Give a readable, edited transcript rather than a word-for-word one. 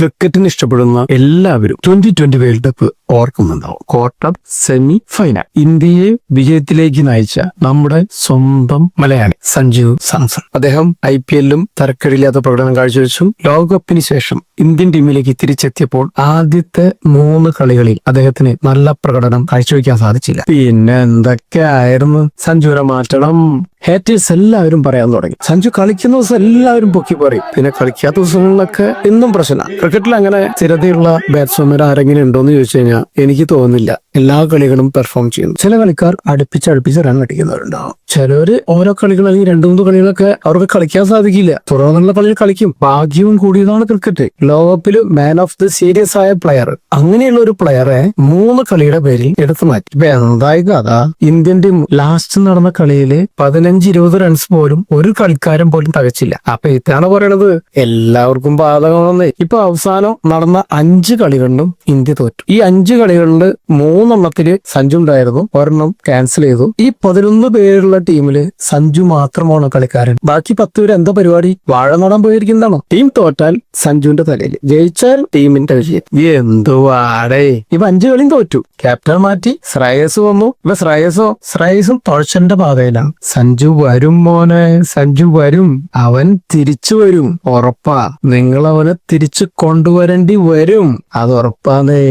ക്രിക്കറ്റിന് ഇഷ്ടപ്പെടുന്ന എല്ലാവരും 2020 വേൾഡ് കപ്പ് ഓർക്കുന്നുണ്ടാവും. ക്വാർട്ടർ, സെമി, ഫൈനൽ ഇന്ത്യയെ വിജയത്തിലേക്ക് നയിച്ച നമ്മുടെ സ്വന്തം മലയാളി സഞ്ജു സാംസൺ. അദ്ദേഹം IPL-ലും തരക്കേടില്ലാത്ത പ്രകടനം കാഴ്ചവെച്ചു. ലോകകപ്പിന് ശേഷം ഇന്ത്യൻ ടീമിലേക്ക് തിരിച്ചെത്തിയപ്പോൾ ആദ്യത്തെ 3 കളികളിൽ അദ്ദേഹത്തിന് നല്ല പ്രകടനം കാഴ്ചവെക്കാൻ സാധിച്ചില്ല. പിന്നെ എന്തൊക്കെയായിരുന്നു സഞ്ജുവിനെ മാറ്റണം. ഹേറ്റേഴ്സ് എല്ലാവരും പറയാൻ തുടങ്ങി. സഞ്ജു കളിക്കുന്ന ദിവസം എല്ലാവരും പൊക്കി പറയും, പിന്നെ കളിക്കാത്ത ദിവസങ്ങളിലൊക്കെ എന്നും പ്രശ്നമാണ്. ക്രിക്കറ്റിൽ അങ്ങനെ സ്ഥിരതയുള്ള ബാറ്റ്സ്മാൻമാർ ആരെങ്കിലും ഉണ്ടോന്ന് ചോദിച്ചു കഴിഞ്ഞാൽ എനിക്ക് തോന്നുന്നില്ല. എല്ലാ കളികളും പെർഫോം ചെയ്യുന്നു. ചില കളിക്കാർ അടുപ്പിച്ച് റൺ അടിക്കുന്നവരുണ്ടാവും. ചിലവര് ഓരോ കളികൾ അല്ലെങ്കിൽ 2-3 കളികളൊക്കെ അവർക്ക് കളിക്കാൻ സാധിക്കില്ല. തുടർന്നുള്ള കളിയിൽ കളിക്കും. ഭാഗ്യവും കൂടിയതാണ് ക്രിക്കറ്റ്. ലോകകപ്പിൽ മാൻ ഓഫ് ദി സീരീസ് ആയ പ്ലെയർ, അങ്ങനെയുള്ള ഒരു പ്ലെയറെ 3 കളിയുടെ പേരിൽ എടുത്തു മാറ്റി. ഇപ്പൊ എന്തായി കഥ? ഇന്ത്യൻ ടീം ലാസ്റ്റ് നടന്ന കളിയില് 15-20 റൺസ് പോലും ഒരു കളിക്കാരൻ പോലും തകച്ചില്ല. അപ്പൊ ഇതാണ് പറയണത്, എല്ലാവർക്കും ബാധകമാണെന്ന്. ഇപ്പൊ അവസാനം നടന്ന 5 കളികളിലും ഇന്ത്യ തോറ്റു. ഈ 5 കളികളില് 3 എണ്ണത്തില് സഞ്ജു ഉണ്ടായിരുന്നു, ഒരെണ്ണം ക്യാൻസൽ ചെയ്തു. ഈ 11 പേരുള്ള ടീമില് സഞ്ജു മാത്രമാണ് കളിക്കാരൻ. ബാക്കി 10 പേര് എന്താ പരിപാടി? വാഴ നടാൻ പോയിരിക്കുന്നതാണോ? ടീം തോറ്റാൽ സഞ്ജുവിന്റെ തലയിൽ, ജയിച്ചാൽ ടീമിന്റെ വിജയം. എന്തുവാടേ? ഇവ 5 കളിയും തോറ്റു. ക്യാപ്റ്റൻ മാറ്റി, ശ്രേയസ് വന്നു. ഇവ ശ്രേയസും തോഴ്ചന്റെ പാതയിലാണ്. സഞ്ജു വരും മോനെ, സഞ്ജു വരും. അവൻ തിരിച്ചു വരും, ഉറപ്പാ. നിങ്ങൾ അവനെ തിരിച്ചു കൊണ്ടുവരേണ്ടി വരും, അത് ഉറപ്പാന്നേ.